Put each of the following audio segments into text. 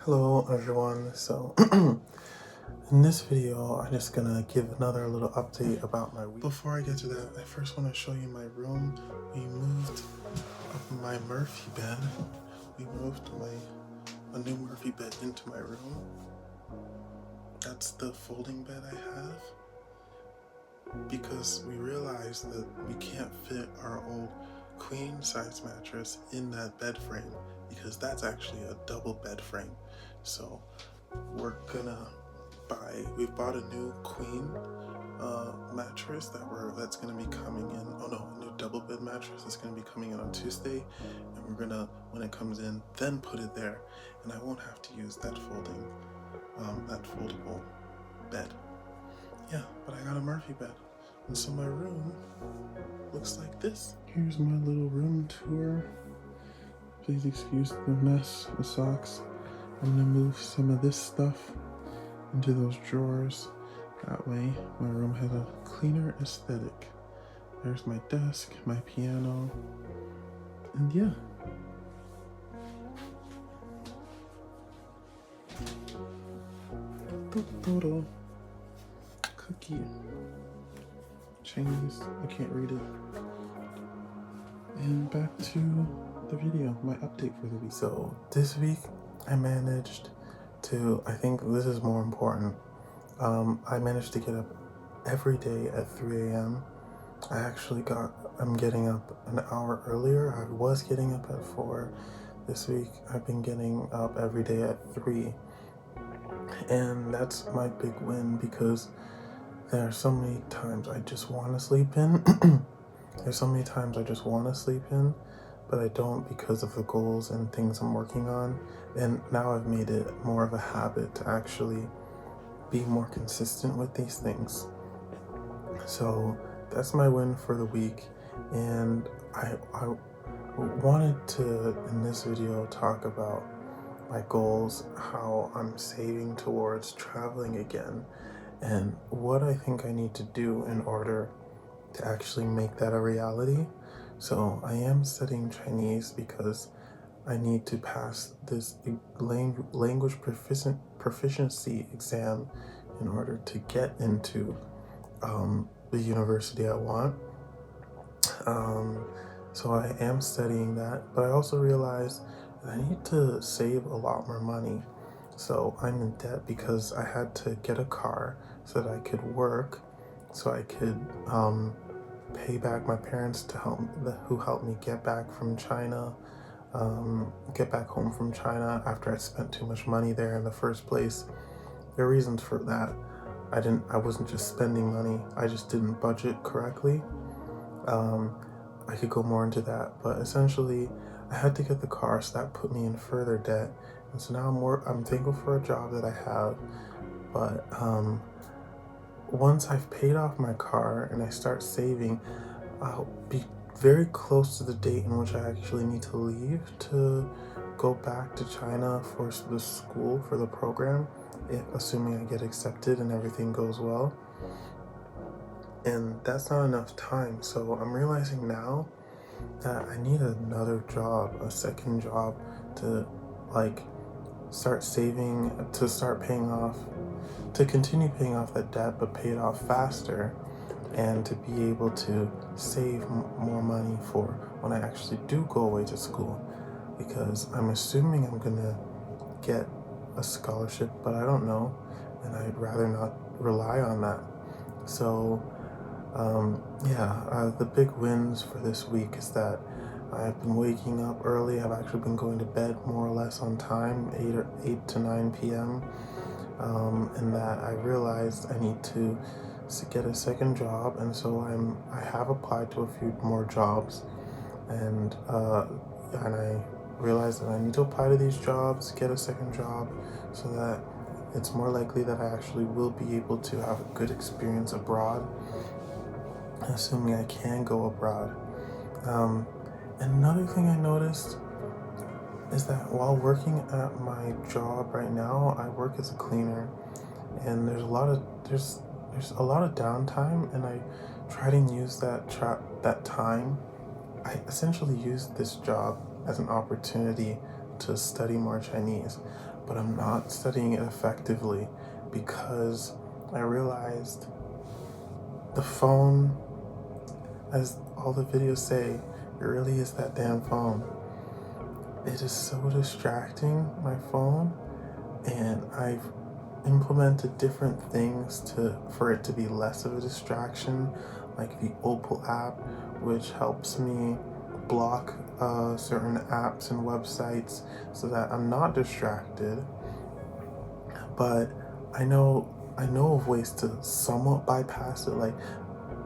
Hello everyone. So in this video, I'm just gonna give another little update about my week. Before I get to that, I first want to show you my room. We moved up my Murphy bed. We moved a new Murphy bed into my room. That's the folding bed I have because we realized that we can't fit our old queen size mattress in that bed frame because that's actually a double bed frame. So we've bought a new queen mattress that's gonna be coming in. Oh no, a new double bed mattress that's gonna be coming in on Tuesday, and we're gonna, when it comes in, then put it there, and I won't have to use that foldable bed. Yeah, but I got a Murphy bed, and so my room looks like this. Here's my little room tour. Please excuse the mess, the socks. I'm gonna move some of this stuff into those drawers. That way my room has a cleaner aesthetic. There's my desk, my piano, and yeah. Totoro. Cookie. Chinese, I can't read it. And back to the video, my update for the week. So this week I managed to, I think this is more important, I managed to get up every day at 3 a.m. I'm getting up an hour earlier. I was getting up at 4. This week I've been getting up every day at 3. And that's my big win because there are so many times I just want to sleep in. There's so many times I just want to sleep in, but I don't because of the goals and things I'm working on. And now I've made it more of a habit to actually be more consistent with these things. So that's my win for the week. And I wanted to, in this video, talk about my goals, how I'm saving towards traveling again, and what I think I need to do in order to actually make that a reality. So I am studying Chinese because I need to pass this language proficiency exam in order to get into the university I want. So I am studying that, but I also realized that I need to save a lot more money. So I'm in debt because I had to get a car so that I could work, so I could pay back my parents who helped me get back from China, get back home from China after I spent too much money there in the first place. There are reasons for that. I wasn't just spending money, I just didn't budget correctly. I could go more into that, but essentially I had to get the car, so that put me in further debt. And so now I'm thankful for a job that I have, but once I've paid off my car and I start saving, I'll be very close to the date in which I actually need to leave to go back to China for the school, for the program, assuming I get accepted and everything goes well. And that's not enough time, so I'm realizing now that I need another job, a second job, to start saving, to start paying off, to continue paying off that debt but pay it off faster, and to be able to save more money for when I actually do go away to school, because I'm assuming I'm gonna get a scholarship, but I don't know, and I'd rather not rely on that. So the big wins for this week is that I've been waking up early. I've actually been going to bed more or less on time, 8 to 9 p.m. And that I realized I need to get a second job, and so I have applied to a few more jobs, and I realized that I need to apply to these jobs, get a second job, so that it's more likely that I actually will be able to have a good experience abroad, assuming I can go abroad. And another thing I noticed is that while working at my job right now, I work as a cleaner, and there's a lot of downtime, and I try to use that time. I essentially use this job as an opportunity to study more Chinese, but I'm not studying it effectively because I realized the phone, as all the videos say, it really is that damn phone. It is so distracting, my phone, and I've implemented different things for it to be less of a distraction, like the Opal app, which helps me block certain apps and websites so that I'm not distracted. But I know of ways to somewhat bypass it, like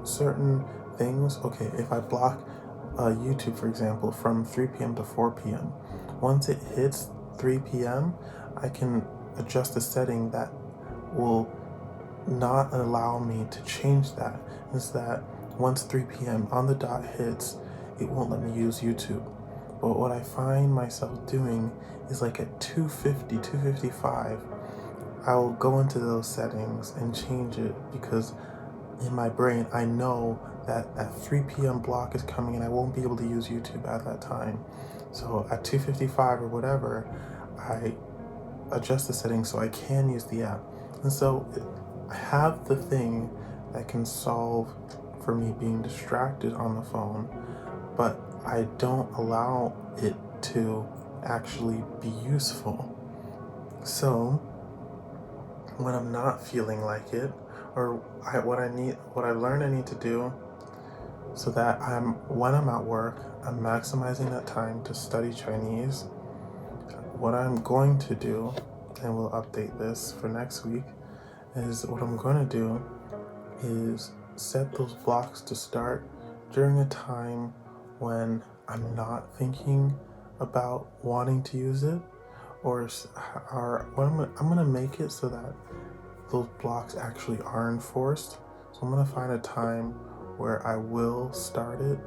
certain things. Okay, if I block YouTube, for example, from 3 p.m. to 4 p.m., once it hits 3 p.m., I can adjust a setting that will not allow me to change that. Is that once 3 p.m. on the dot hits, it won't let me use YouTube. But what I find myself doing is like at 2:50, 2:55, I'll go into those settings and change it because in my brain I know that that 3 p.m. block is coming and I won't be able to use YouTube at that time. So at 2:55 or whatever, I adjust the settings so I can use the app. And so I have the thing that can solve for me being distracted on the phone, but I don't allow it to actually be useful. So when I'm not feeling like it, or what I learned I need to do so that when I'm at work, I'm maximizing that time to study Chinese. What I'm going to do, and we'll update this for next week, is what I'm going to do is set those blocks to start during a time when I'm not thinking about wanting to use it, or I'm going to make it so that those blocks actually are enforced. So I'm going to find a time where I will start it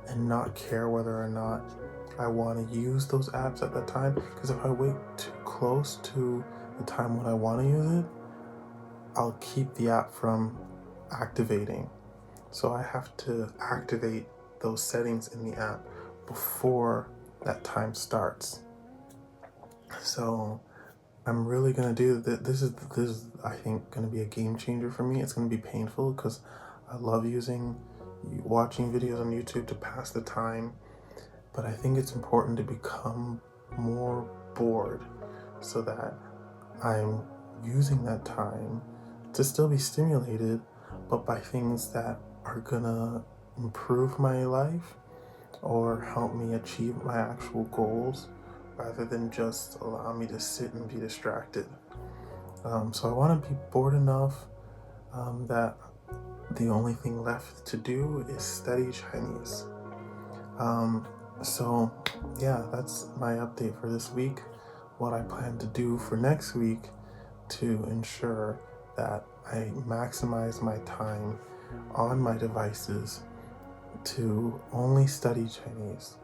and not care whether or not I want to use those apps at that time. Because if I wait too close to the time when I want to use it, I'll keep the app from activating. So I have to activate those settings in the app before that time starts. So I'm really gonna do that. This is I think gonna be a game changer for me. It's gonna be painful because I love watching videos on YouTube to pass the time, but I think it's important to become more bored so that I'm using that time to still be stimulated, but by things that are gonna improve my life or help me achieve my actual goals rather than just allow me to sit and be distracted. So I want to be bored enough that the only thing left to do is study Chinese. So yeah, that's my update for this week. What I plan to do for next week to ensure that I maximize my time on my devices to only study Chinese.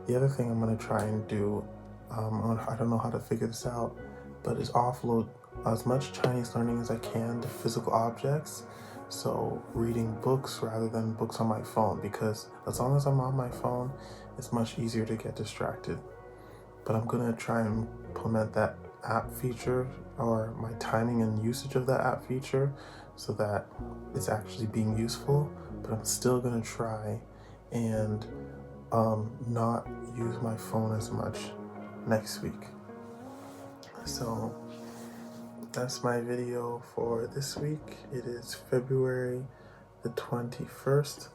The other thing I'm going to try and do, I don't know how to figure this out, but is offload as much Chinese learning as I can to physical objects. So reading books rather than books on my phone, because as long as I'm on my phone, it's much easier to get distracted. But I'm going to try and implement that app feature, or my timing and usage of that app feature, so that it's actually being useful. But I'm still going to try and not use my phone as much next week. So that's my video for this week. It is February the 21st,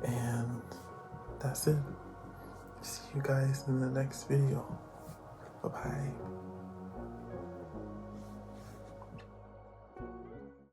and that's it. See you guys in the next video. Bye-bye.